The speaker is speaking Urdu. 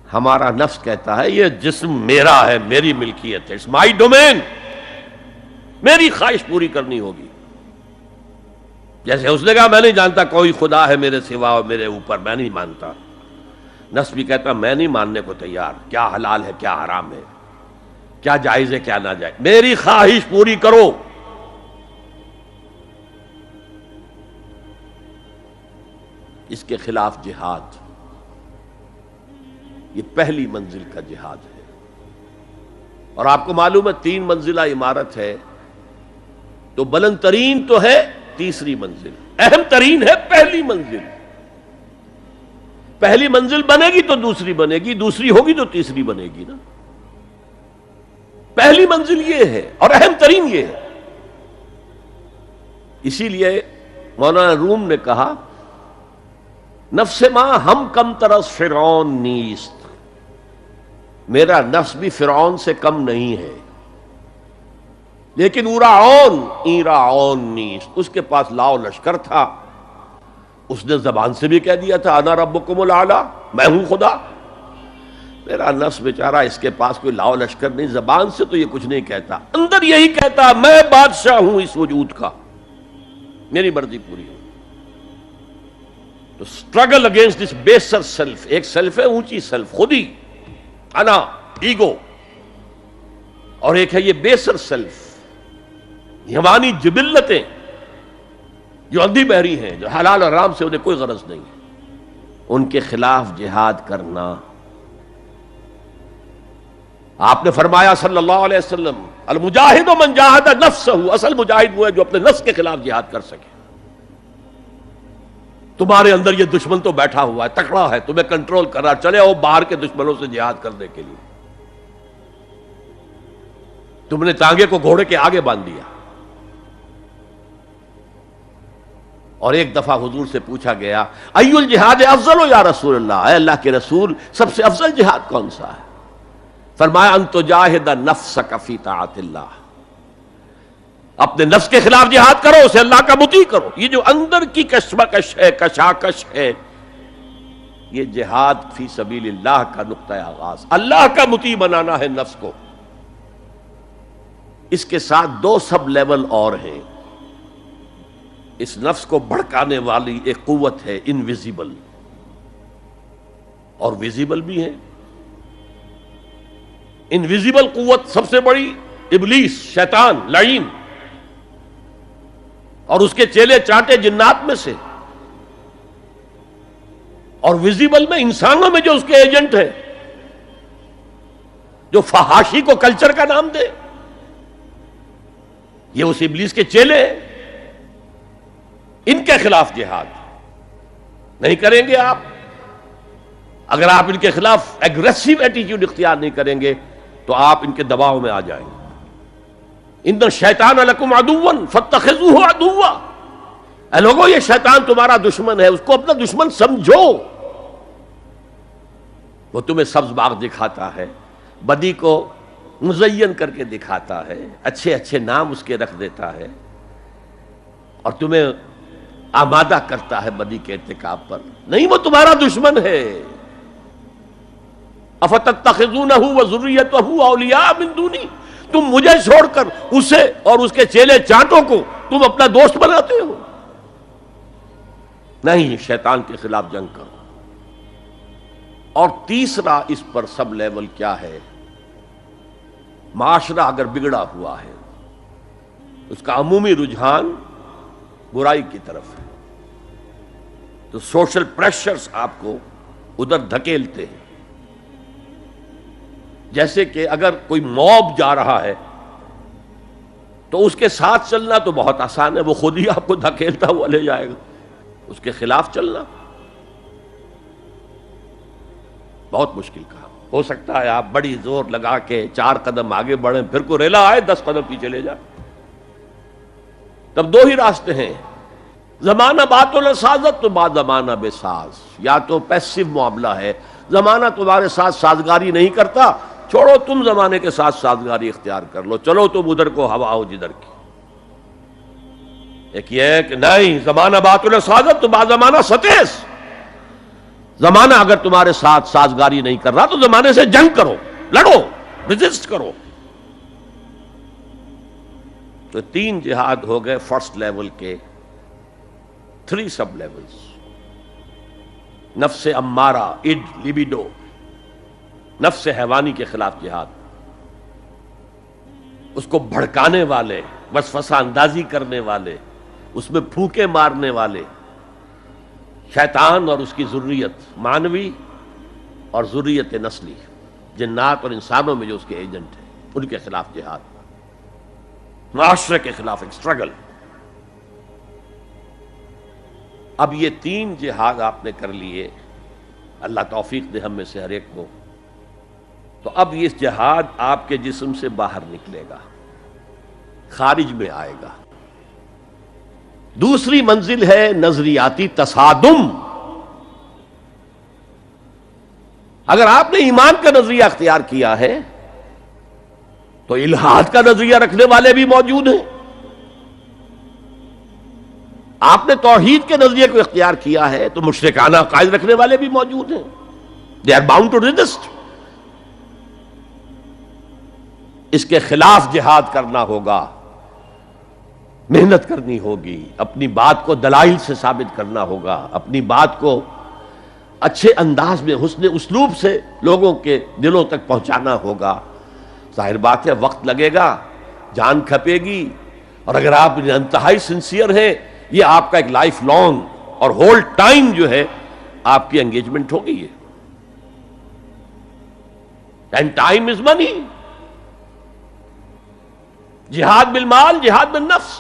ہمارا نفس کہتا ہے یہ جسم میرا ہے، میری ملکیت ہے، اٹس مائی ڈومین، میری خواہش پوری کرنی ہوگی. جیسے اس نے کہا میں نہیں جانتا کوئی خدا ہے میرے سوا اور میرے اوپر، میں نہیں مانتا. نفس بھی کہتا میں نہیں ماننے کو تیار، کیا حلال ہے کیا حرام ہے، کیا جائز ہے کیا ناجائز، میری خواہش پوری کرو. اس کے خلاف جہاد، یہ پہلی منزل کا جہاد ہے. اور آپ کو معلوم ہے 3 منزلہ عمارت ہے تو بلند ترین تو ہے تیسری منزل، اہم ترین ہے پہلی منزل. پہلی منزل بنے گی تو دوسری بنے گی، دوسری ہوگی تو تیسری بنے گی نا. پہلی منزل یہ ہے اور اہم ترین یہ ہے. اسی لیے مولانا روم نے کہا نفس ماں ہم کم ترس فرعون نیست، میرا نفس بھی فرعون سے کم نہیں ہے، لیکن ایراعون نیست، اس کے پاس لاؤ لشکر تھا. اس نے زبان سے بھی کہہ دیا تھا انا ربکم الاعلی، میں ہوں خدا. میرا نفس بیچارہ اس کے پاس کوئی لاؤ لشکر نہیں، زبان سے تو یہ کچھ نہیں کہتا، اندر یہی کہتا میں بادشاہ ہوں اس وجود کا، میری مرضی پوری ہو. تو اسٹرگل اگینسٹ دس بیسر سیلف، ایک سیلف ہے اونچی سیلف، خودی، انا، ایگو، اور ایک ہے یہ بیسر سیلف، ہمانی جبلتیں جو اندھی بہری ہیں، جو حلال اور حرام سے انہیں کوئی غرض نہیں ہے، ان کے خلاف جہاد کرنا. آپ نے فرمایا صلی اللہ علیہ وسلم المجاہد من جاہد نفسہ، اصل مجاہد وہ ہے جو اپنے نفس کے خلاف جہاد کر سکے. تمہارے اندر یہ دشمن تو بیٹھا ہوا ہے، تکڑا ہے، تمہیں کنٹرول کر رہا، چلے آؤ باہر کے دشمنوں سے جہاد کرنے کے لیے. تم نے ٹانگے کو گھوڑے کے آگے باندھ دیا. اور ایک دفعہ حضور سے پوچھا گیا ای الجہاد افضل یا رسول اللہ، اے اللہ کے رسول سب سے افضل جہاد کون سا ہے؟ فرمایا ان تجاہد نفسک فی طاعت اللہ، اپنے نفس کے خلاف جہاد کرو، اسے اللہ کا مطیع کرو. یہ جو اندر کی کشمکش ہے، کشاکش ہے، یہ جہاد فی سبیل اللہ کا نقطہ آغاز، اللہ کا مطیع بنانا ہے نفس کو. اس کے ساتھ 2 سب لیول اور ہیں. اس نفس کو بھڑکانے والی ایک قوت ہے انویزیبل، اور ویزیبل بھی ہے. انویزیبل قوت سب سے بڑی ابلیس، شیطان لعین، اور اس کے چیلے چانٹے جنات میں سے. اور ویزیبل میں انسانوں میں جو اس کے ایجنٹ ہیں، جو فحاشی کو کلچر کا نام دے، یہ اس ابلیس کے چیلے ہیں. ان کے خلاف جہاد نہیں کریں گے آپ. اگر آپ ان کے خلاف ایگریسو ایٹیٹیوڈ اختیار نہیں کریں گے تو آپ ان کے دباؤ میں آ جائیں گے. ان الشیطان لکم عدوا فاتخذوہ عدوا، اے لوگو یہ شیطان تمہارا دشمن ہے، اس کو اپنا دشمن سمجھو. وہ تمہیں سبز باغ دکھاتا ہے، بدی کو مزین کر کے دکھاتا ہے، اچھے اچھے نام اس کے رکھ دیتا ہے، اور تمہیں آمادہ کرتا ہے بدی کے ارتکاب پر. نہیں، وہ تمہارا دشمن ہے. افتتخذونہ وذریتہ اولیاء من دونی، تم مجھے چھوڑ کر اسے اور اس کے چیلے چانٹوں کو تم اپنا دوست بناتے ہو. نہیں، شیطان کے خلاف جنگ کرو. اور تیسرا اس پر سب لیول کیا ہے؟ معاشرہ اگر بگڑا ہوا ہے، اس کا عمومی رجحان برائی کی طرف ہے، تو سوشل پریشرز آپ کو ادھر دھکیلتے ہیں. جیسے کہ اگر کوئی موب جا رہا ہے تو اس کے ساتھ چلنا تو بہت آسان ہے، وہ خود ہی آپ کو دھکیلتا ہوا لے جائے گا. اس کے خلاف چلنا بہت مشکل کام. ہو سکتا ہے آپ بڑی زور لگا کے 4 قدم آگے بڑھیں، پھر کوئی ریلا آئے 10 قدم پیچھے لے جائے. تب 2 ہی راستے ہیں، زمانہ بات و سازت تو بعد زمانہ بے ساز. یا تو پیسو معاملہ ہے، زمانہ تمہارے ساتھ سازگاری نہیں کرتا، چھوڑو تم زمانے کے ساتھ سازگاری اختیار کر لو، چلو تم ادھر کو ہوا ہو جدھر کی. ایک یہ ہے کہ نہیں، زمانہ بات و سازت تو بعد زمانہ ستیس، زمانہ اگر تمہارے ساتھ سازگاری نہیں کر رہا تو زمانے سے جنگ کرو، لڑو، ریزسٹ کرو۔ تو 3 جہاد ہو گئے فرسٹ لیول کے، 3 سب لیولز۔ نفس امارہ، اڈ، لیبیڈو، نفس حیوانی کے خلاف جہاد، اس کو بھڑکانے والے، وسوسہ اندازی کرنے والے، اس میں پھونکے مارنے والے، شیطان اور اس کی ذریت مانوی اور ذریت نسلی، جنات اور انسانوں میں جو اس کے ایجنٹ ہیں، ان کے خلاف جہاد، معاشرے کے خلاف ایک اسٹرگل۔ اب یہ 3 جہاد آپ نے کر لیے، اللہ توفیق دے ہم میں سے ہر ایک کو، تو اب یہ جہاد آپ کے جسم سے باہر نکلے گا، خارج میں آئے گا۔ دوسری منزل ہے نظریاتی تصادم۔ اگر آپ نے ایمان کا نظریہ اختیار کیا ہے تو الحاد کا نظریہ رکھنے والے بھی موجود ہیں۔ آپ نے توحید کے نظریے کو اختیار کیا ہے تو مشرکانہ عقائد رکھنے والے بھی موجود ہیں۔ They are bound to resist. اس کے خلاف جہاد کرنا ہوگا، محنت کرنی ہوگی، اپنی بات کو دلائل سے ثابت کرنا ہوگا، اپنی بات کو اچھے انداز میں حسن اسلوب سے لوگوں کے دلوں تک پہنچانا ہوگا۔ ظاہر بات ہے وقت لگے گا، جان کھپے گی، اور اگر آپ انتہائی سنسیئر ہیں یہ آپ کا ایک لائف لانگ اور ہول ٹائم جو ہے آپ کی انگیجمنٹ ہوگی ہے۔ اینڈ ٹائم از منی۔ جہاد بالمال، جہاد بالنفس۔